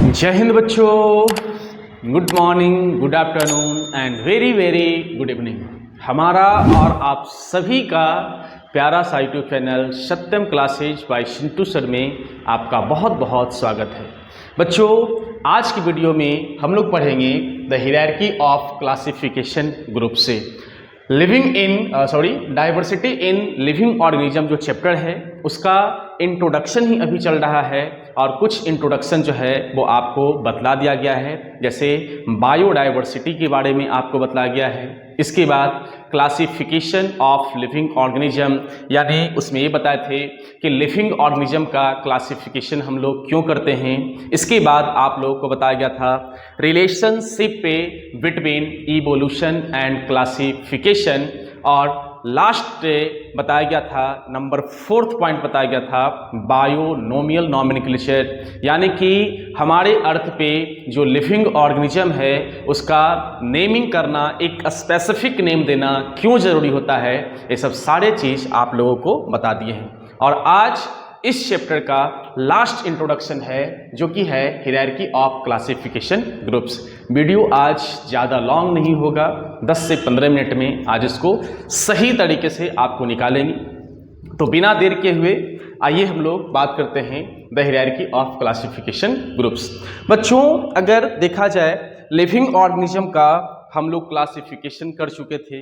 जय हिंद बच्चों, good morning, good afternoon and very very good evening. हमारा और आप सभी का प्यारा सा यूट्यूब चैनल सत्यम क्लासेज बाय चिंटू सर में आपका बहुत बहुत स्वागत है। बच्चों, आज की वीडियो में हम लोग पढ़ेंगे the hierarchy of classification group से डाइवर्सिटी इन लिविंग ऑर्गेनिज्म जो चैप्टर है उसका इंट्रोडक्शन ही अभी चल रहा है और कुछ इंट्रोडक्शन जो है वो आपको बतला दिया गया है। जैसे बायोडाइवर्सिटी के बारे में आपको बतलाया गया है। इसके बाद क्लासिफिकेशन ऑफ लिविंग ऑर्गेनिज्म, यानी उसमें ये बताए थे कि लिविंग ऑर्गेनिज्म का क्लासिफिकेशन हम लोग क्यों करते हैं। इसके बाद आप लोगों को बताया गया था रिलेशनशिप पे बिटवीन इवोल्यूशन एंड क्लासिफिकेशन, और लास्ट बताया गया था नंबर 4th पॉइंट बताया गया था बायोनोमियल नॉमेनक्लेचर, यानी कि हमारे अर्थ पे जो लिविंग ऑर्गेनिज्म है उसका नेमिंग करना, एक स्पेसिफिक नेम देना क्यों ज़रूरी होता है, ये सब सारे चीज़ आप लोगों को बता दिए हैं। और आज इस चैप्टर का लास्ट इंट्रोडक्शन है जो कि है hierarchy of classification groups. Video आज ज़्यादा लॉन्ग नहीं होगा, 10 से 15 मिनट में आज इसको सही तरीके से आपको निकालेंगे। तो बिना देर के हुए आइए हम लोग बात करते हैं the hierarchy of classification groups. बच्चों, अगर देखा जाए लिविंग ऑर्गेनिज्म का हम लोग क्लासिफिकेशन कर चुके थे।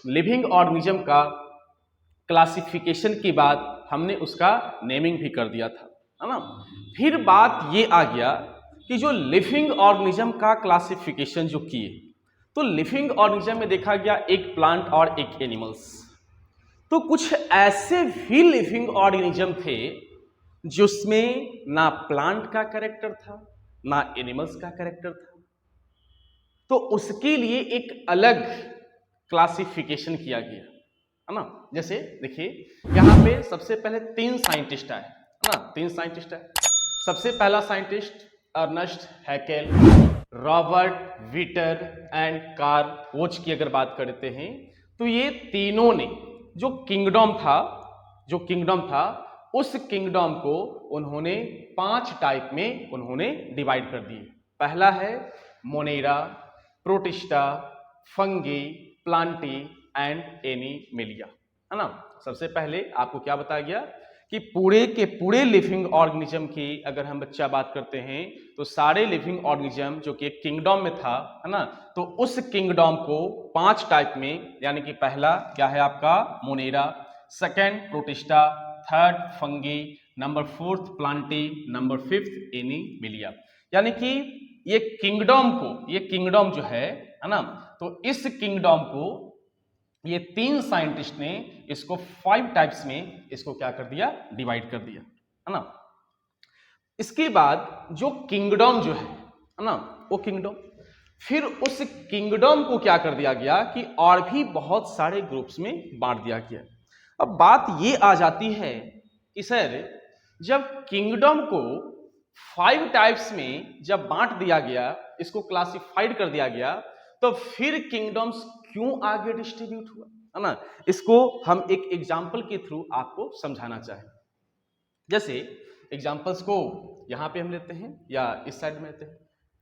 लिविंग ऑर्गेनिज्म का क्लासिफिकेशन के बाद हमने उसका नेमिंग भी कर दिया था, है ना। फिर बात ये आ गया कि जो लिविंग ऑर्गेनिज्म का क्लासिफिकेशन जो किए, तो लिविंग ऑर्गेनिज्म में देखा गया एक प्लांट और एक एनिमल्स। तो कुछ ऐसे भी लिविंग ऑर्गेनिज्म थे जिसमें ना प्लांट का कैरेक्टर था ना एनिमल्स का कैरेक्टर था, तो उसके लिए एक अलग क्लासिफिकेशन किया गया, है ना। जैसे देखिए यहाँ पे सबसे पहले 3 साइंटिस्ट आए, है ना। 3 साइंटिस्ट आए। सबसे पहला scientist Ernest Haeckel, Robert Whittaker and Carl Woese की अगर बात करते हैं, तो ये तीनों ने जो किंगडम था उस किंगडम को उन्होंने 5 टाइप में उन्होंने डिवाइड कर दिए। पहला है Monera, protista, fungi, Plantae and animalia, है ना। सबसे पहले आपको क्या बताया गया कि पूरे के पूरे लिविंग ऑर्गेनिज्म की अगर हम बच्चा बात करते हैं तो सारे लिविंग ऑर्गेनिज्म जो कि एक किंगडम में था, है ना, तो उस किंगडम को 5 टाइप में, यानी कि पहला क्या है आपका Monera, second protista, third fungi, number 4th Plantae, number 5th animalia. यानी कि ये किंगडम जो है ना, तो इस किंगडम को ये 3 साइंटिस्ट ने इसको 5 टाइप्स में इसको क्या कर दिया, डिवाइड कर दिया, है ना। इसके बाद जो किंगडम जो है ना, वो किंगडम, फिर उस किंगडम को क्या कर दिया गया कि और भी बहुत सारे ग्रुप्स में बांट दिया गया। अब बात ये आ जाती है कि सर जब किंगडम को 5 टाइप्स में जब बांट दिया गया, इसको क्लासिफाइड कर दिया गया, तो फिर किंगडम्स क्यों आगे डिस्ट्रीब्यूट हुआ, है ना। इसको हम एक एग्जाम्पल के थ्रू आपको समझाना चाहें। जैसे एग्जाम्पल्स को यहां पे हम लेते हैं या इस साइड में लेते हैं,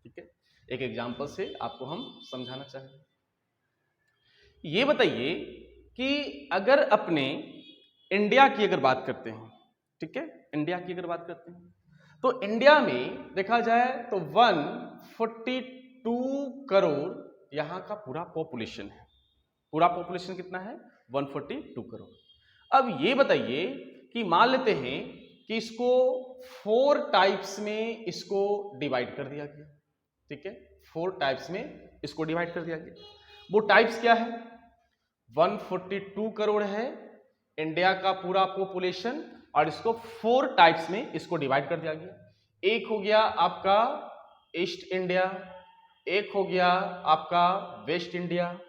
ठीक है। एक एग्जाम्पल से आपको हम समझाना चाहें। ये बताइए कि अगर अपने इंडिया की अगर बात करते हैं, ठीक है, इंडिया की अगर बात करते हैं, तो इंडिया में देखा जाए तो 142 करोड़ यहां का पूरा पॉपुलेशन है। पूरा पॉपुलेशन कितना है, 142 करोड़। अब ये बताइए कि मान लेते हैं कि इसको 4 टाइप्स में इसको डिवाइड कर दिया गया, ठीक है। 4 टाइप्स में इसको डिवाइड कर दिया गया। वो टाइप्स क्या है, 142 करोड़ है इंडिया का पूरा पॉपुलेशन, और इसको 4 टाइप्स में इसको डिवाइड कर दिया गया। एक हो गया आपका ईस्ट इंडिया, एक हो गया आपका वेस्ट इंडिया,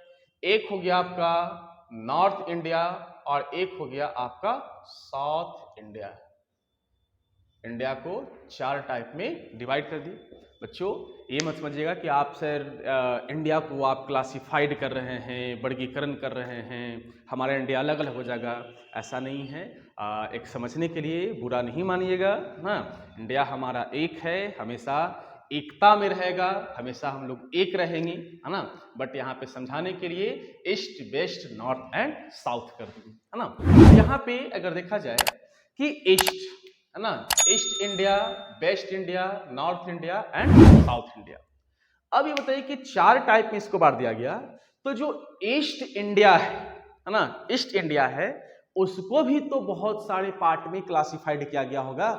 एक हो गया आपका नॉर्थ इंडिया, और एक हो गया आपका साउथ इंडिया। इंडिया को 4 टाइप में डिवाइड कर दिए। बच्चों, ये मत समझिएगा कि आप सर इंडिया को आप क्लासिफाइड कर रहे हैं, वर्गीकरण कर रहे हैं, हमारा इंडिया अलग अलग हो जाएगा, ऐसा नहीं है। एक समझने के लिए बुरा नहीं मानिएगा, हाँ। इंडिया हमारा एक है, हमेशा एकता में रहेगा, हमेशा हम लोग एक रहेंगे, है ना। बट यहाँ पे समझाने के लिए east west north and south कर दिए, है ना। यहाँ पे अगर देखा जाए कि ईस्ट, है ना, east India, waste India, north India and south India. अब ये बताइए कि 4 टाइप में इसको बांट दिया गया, तो जो ईस्ट इंडिया है ना, ईस्ट इंडिया है, उसको भी तो बहुत सारे पार्ट में क्लासिफाइड किया गया होगा।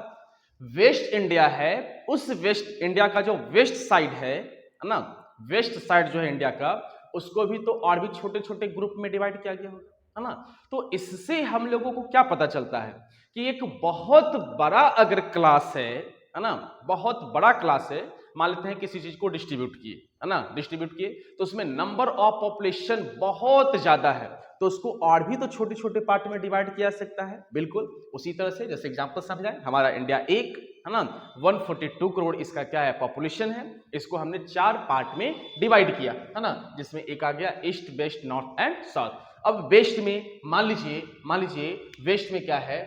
वेस्ट इंडिया है, उस वेस्ट इंडिया का जो वेस्ट साइड है ना, वेस्ट साइड जो है इंडिया का, उसको भी तो और भी छोटे छोटे ग्रुप में डिवाइड किया गया होगा, है ना। तो इससे हम लोगों को क्या पता चलता है कि एक बहुत बड़ा अगर क्लास है ना, बहुत बड़ा क्लास है, मान लेते हैं किसी चीज को डिस्ट्रीब्यूट किए, है ना, डिस्ट्रीब्यूट किए, तो उसमें नंबर ऑफ पॉपुलेशन बहुत ज्यादा है, तो उसको और भी तो छोटे छोटे पार्ट में डिवाइड किया जा सकता है। बिल्कुल उसी तरह से, जैसे एग्जांपल समझाएं, हमारा इंडिया एक, है ना, 142 करोड़ इसका क्या है, पॉपुलेशन है, इसको हमने 4 पार्ट में डिवाइड किया, है ना, जिसमें एक आ गया east west north and south. अब वेस्ट में मान लीजिए वेस्ट में क्या है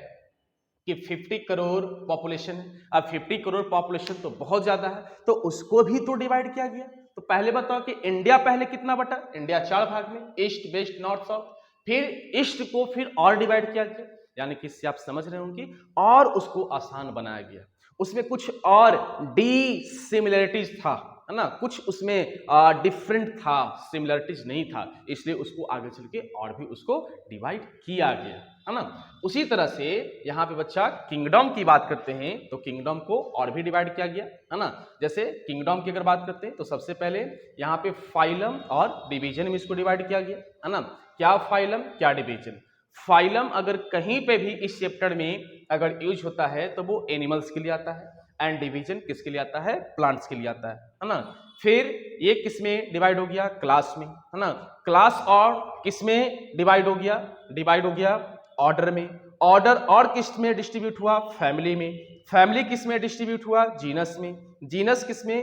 कि 50 करोड़ पॉपुलेशन है। अब 50 करोड़ पॉपुलेशन तो बहुत ज्यादा है, तो उसको भी तो डिवाइड किया गया। तो पहले बताओ कि इंडिया पहले कितना बटा, इंडिया 4 भाग में, ईस्ट वेस्ट नॉर्थ साउथ, फिर ईस्ट को फिर और डिवाइड किया गया, यानी कि इससे आप समझ रहे होंगे, और उसको आसान बनाया गया। उसमें कुछ और डिसिमिलरिटीज था, है ना, कुछ उसमें डिफरेंट था, सिमिलरिटीज नहीं था, इसलिए उसको आगे चल के और भी उसको डिवाइड किया गया, है ना। उसी तरह से यहाँ पे बच्चा किंगडम की बात करते हैं, तो किंगडम को और भी डिवाइड किया गया, है ना। जैसे किंगडम की अगर बात करते हैं तो सबसे पहले यहाँ पे फाइलम और डिवीजन में इसको डिवाइड किया गया, है ना। क्या फाइलम क्या डिवीजन। फाइलम अगर कहीं पे भी इस चैप्टर में अगर यूज होता है तो वो एनिमल्स के लिए आता है, एंड डिवीजन किसके लिए आता है, प्लांट्स के लिए आता है ना। फिर ये किसमें डिवाइड हो गया, क्लास में, है ना। क्लास और किसमें डिवाइड हो गया ऑर्डर में, ऑर्डर और किस में डिस्ट्रीब्यूट हुआ, फैमिली में, फैमिली किस में डिस्ट्रीब्यूट हुआ, जीनस में, जीनस किस में,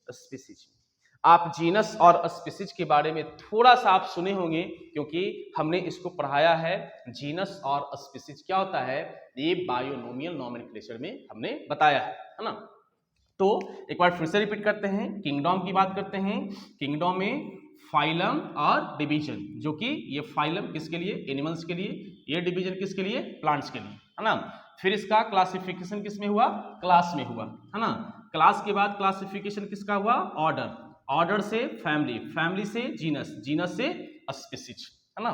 स्पीसीज में। आप जीनस और स्पीसीज के बारे में थोड़ा सा आप सुने होंगे, क्योंकि हमने इसको पढ़ाया है। जीनस और स्पीसीज क्या होता है, ये बायोनोमियल नॉमेनक्लेचर में हमने बताया है ना। तो एक बार फिर से रिपीट करते हैं, किंगडम की बात करते हैं। किंगडम में फाइलम और डिवीजन, जो कि ये फाइलम किसके लिए, एनिमल्स के लिए, ये डिवीजन किसके लिए, प्लांट्स के लिए, है ना। फिर इसका क्लासिफिकेशन किस में हुआ, क्लास में हुआ, है ना। क्लास के बाद क्लासिफिकेशन किसका हुआ, ऑर्डर, ऑर्डर से फैमिली, फैमिली से जीनस, जीनस से स्पीसीज, है ना।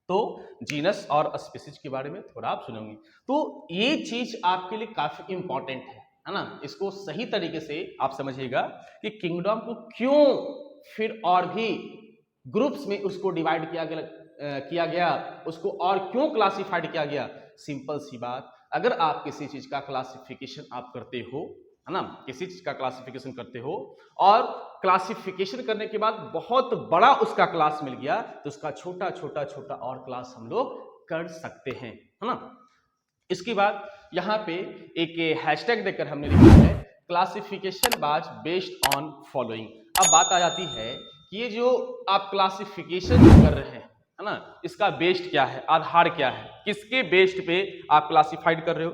तो जीनस और स्पीसीज के बारे में थोड़ा आप सुनेंगे, तो ये चीज आपके लिए काफी इंपॉर्टेंट है ना। इसको सही तरीके से आप समझिएगा कि किंगडम को क्यों फिर और भी ग्रुप्स में उसको डिवाइड किया गया, उसको और क्यों क्लासिफाइड किया गया। सिंपल सी बात, अगर आप किसी चीज का क्लासिफिकेशन आप करते हो, है ना, किसी चीज का क्लासिफिकेशन करते हो और क्लासिफिकेशन करने के बाद बहुत बड़ा उसका क्लास मिल गया, तो उसका छोटा छोटा छोटा और क्लास हम लोग कर सकते हैं, है ना। इसके बाद यहाँ पे एक हैशटैग देकर हमने लिखा है classification was based on following. अब बात आ जाती है कि ये जो आप क्लासिफिकेशन कर रहे हैं, है ना, इसका बेस्ड क्या है, आधार क्या है, किसके बेस्ड पे आप क्लासिफाइड कर रहे हो।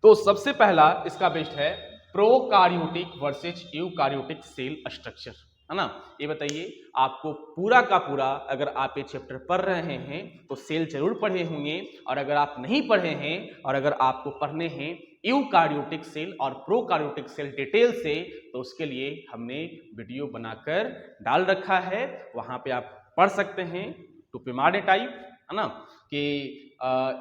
तो सबसे पहला इसका बेस्ड है prokaryotic versus eukaryotic cell structure, है ना। ये बताइए, आपको पूरा का पूरा अगर आप ये चैप्टर पढ़ रहे हैं तो सेल जरूर पढ़े होंगे, और अगर आप नहीं पढ़े हैं और अगर आपको पढ़ने हैं यूकार्योटिक सेल और प्रोकार्योटिक सेल डिटेल से, तो उसके लिए हमने वीडियो बनाकर डाल रखा है, वहां पे आप पढ़ सकते हैं। टू पिमाडे टाइप, है ना, कि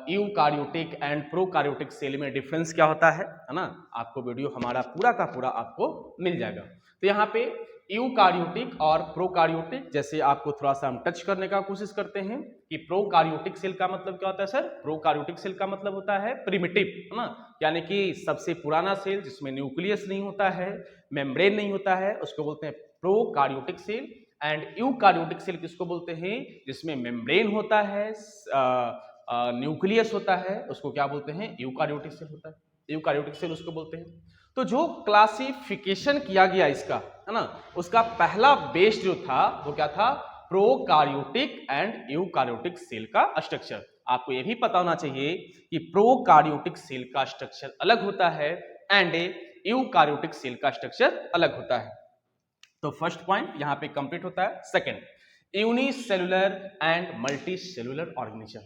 यूकार्योटिक एंड प्रोकार्योटिक सेल में डिफरेंस क्या होता है ना, आपको वीडियो हमारा पूरा का पूरा आपको मिल जाएगा। तो यहाँ पे यूकार्योटिक और प्रोकार्योटिक, जैसे आपको थोड़ा सा हम टच करने का कोशिश करते हैं कि प्रोकार्योटिक सेल का मतलब क्या होता है सर। प्रोकार्योटिक सेल का मतलब होता है प्रिमिटिव, है ना, यानी कि सबसे पुराना सेल जिसमें न्यूक्लियस नहीं होता है, मेम्ब्रेन नहीं होता है, उसको बोलते हैं prokaryotic cell. And eukaryotic cell किसको बोलते हैं, जिसमें मेम्ब्रेन होता है, न्यूक्लियस होता है, उसको क्या बोलते हैं, यूकार्योटिक सेल होता है, यूकार्योटिक सेल उसको बोलते हैं। तो जो क्लासिफिकेशन किया गया इसका, है ना, उसका पहला बेस जो था वो क्या था, प्रोकार्योटिक एंड यूकार्योटिक सेल का स्ट्रक्चर। आपको यह भी पता होना चाहिए कि प्रोकार्योटिक सेल का स्ट्रक्चर अलग होता है एंड यूकार्योटिक सेल का स्ट्रक्चर अलग होता है। तो फर्स्ट पॉइंट यहां पे कंप्लीट होता है। Second, unicellular and multi cellular organism.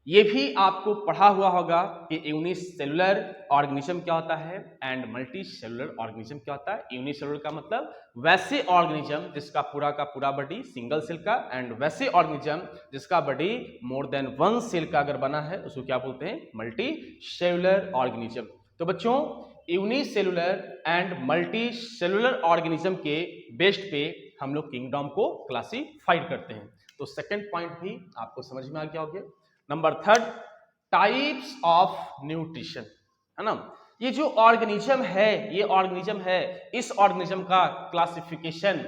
ये भी आपको पढ़ा हुआ होगा कि यूनिसेलुलर ऑर्गेनिज्म क्या होता है एंड मल्टी सेलुलर ऑर्गेनिज्म क्या होता है। यूनिसेलुलर का मतलब वैसे ऑर्गेनिज्म जिसका पूरा का पूरा बॉडी सिंगल सेल का, एंड वैसे ऑर्गेनिज्म जिसका body more than one cell का अगर बना है उसको क्या बोलते हैं, मल्टी सेलुलर ऑर्गेनिज्म। तो बच्चों unicellular and multi cellular organism के बेस्ड पे हम लोग किंगडम को क्लासिफाइड करते हैं। तो सेकंड पॉइंट भी आपको समझ में आ गया होगा। Number third, types of nutrition, है ना। ये जो ऑर्गेनिज्म है, ये ऑर्गेनिज्म है, इस ऑर्गेनिज्म का क्लासिफिकेशन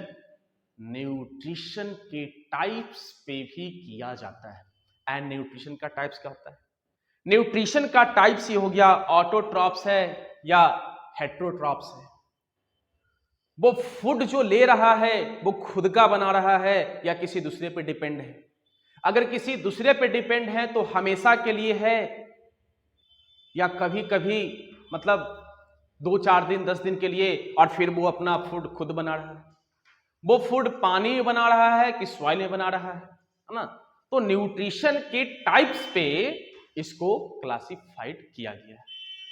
न्यूट्रिशन के टाइप्स पे भी किया जाता है। एंड न्यूट्रिशन का टाइप्स क्या होता है? न्यूट्रिशन का टाइप्स ये हो गया ऑटोट्रॉप्स है या हेट्रोट्रॉप्स है। वो फूड जो ले रहा है वो खुद का बना रहा है या किसी दूसरे पे डिपेंड है। अगर किसी दूसरे पे डिपेंड है तो हमेशा के लिए है या कभी कभी मतलब 2-4 दिन 10 दिन के लिए, और फिर वो अपना फूड खुद बना रहा है। वो फूड पानी में बना रहा है कि सॉइल में बना रहा है ना। तो न्यूट्रिशन के टाइप्स पे इसको क्लासिफाइड किया गया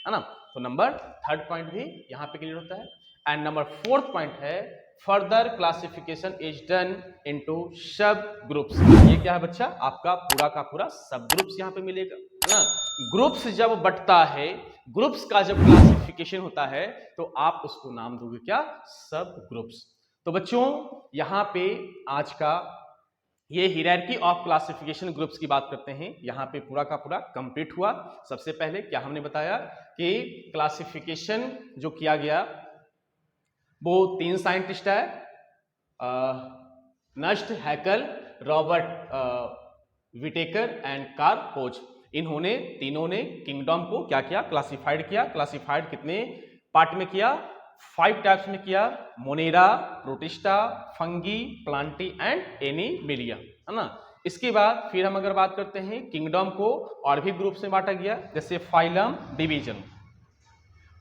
है ना। तो नंबर थर्ड पॉइंट भी यहां पे क्लियर होता है। एंड नंबर फोर्थ पॉइंट है further classification is done into sub groups. ये क्या है बच्चा? आपका पूरा का पूरा सब ग्रुप्स यहां पे मिलेगा, है ना। ग्रुप्स जब बंटता है, ग्रुप्स का जब क्लासिफिकेशन होता है तो आप उसको नाम दोगे क्या? सब ग्रुप्स। तो बच्चों यहां पे आज का ये हायरार्की ऑफ क्लासिफिकेशन ग्रुप्स की बात करते हैं, यहां पे पूरा का पूरा कंप्लीट हुआ। सबसे पहले क्या हमने बताया कि क्लासिफिकेशन जो किया गया वो 3 साइंटिस्ट है, Ernst, Haeckel, Robert Whittaker and Carl Koch. इन्होंने तीनों ने किंगडम को क्या किया? क्लासिफाइड किया। क्लासिफाइड कितने पार्ट में किया? 5 टाइप्स में किया, Monera, protista, fungi, Plantae and Animalia, है ना। इसके बाद फिर हम अगर बात करते हैं किंगडम को और भी ग्रुप्स में बांटा गया, जैसे फाइलम, डिवीजन।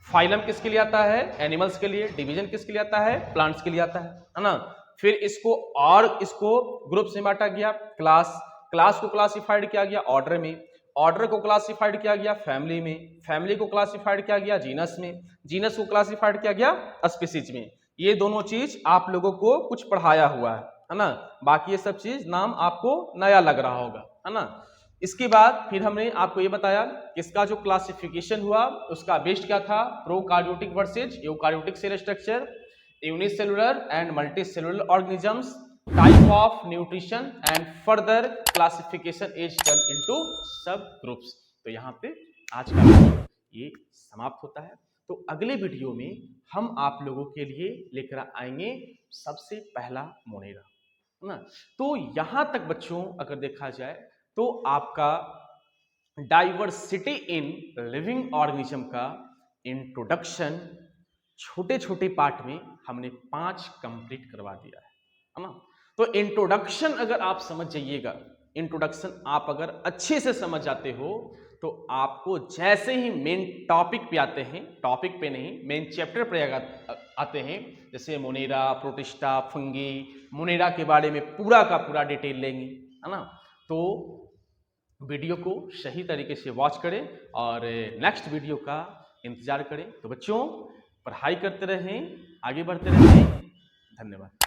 फाइलम किसके लिए आता है? एनिमल्स के लिए। डिवीजन किसके लिए आता है? प्लांट्स के लिए आता है ना। फिर इसको ग्रुप्स में बांटा गया। क्लास को क्लासिफाइड किया गया ऑर्डर में, ऑर्डर को क्लासिफाइड किया गया फैमिली में, फैमिली को क्लासिफाइड किया गया जीनस में, जीनस को क्लासिफाइड किया गया स्पीसीज में। ये दोनों चीज आप लोगों को कुछ पढ़ाया हुआ है ना। बाकी ये सब चीज नाम आपको नया लग रहा होगा, है ना। इसके बाद फिर हमने आपको ये बताया कि इसका जो क्लासिफिकेशन हुआ उसका बेस्ड क्या था? Prokaryotic versus eukaryotic cell structure, unicellular and multicellular organisms, type of nutrition and further classification is done into sub groups. तो यहाँ पे आज का वीडियो ये समाप्त होता है। तो अगले वीडियो में हम आप लोगों के लिए लेकर आएंगे सबसे पहला मोनेरा, है ना। तो यहां तक बच्चों अगर देखा जाए तो आपका डाइवर्सिटी इन लिविंग ऑर्गेनिज्म का इंट्रोडक्शन छोटे छोटे पार्ट में हमने 5 कंप्लीट करवा दिया है ना। तो इंट्रोडक्शन अगर आप समझ जाइएगा, इंट्रोडक्शन आप अगर अच्छे से समझ जाते हो तो आपको जैसे ही मेन टॉपिक पे आते हैं, टॉपिक पे नहीं मेन चैप्टर पे आते हैं, जैसे मोनेरा, प्रोटिस्टा, फंगी, मोनेरा के बारे में पूरा का पूरा डिटेल लेंगे, है ना। तो वीडियो को सही तरीके से वॉच करें और नेक्स्ट वीडियो का इंतजार करें। तो बच्चों पढ़ाई करते रहें, आगे बढ़ते रहें। धन्यवाद।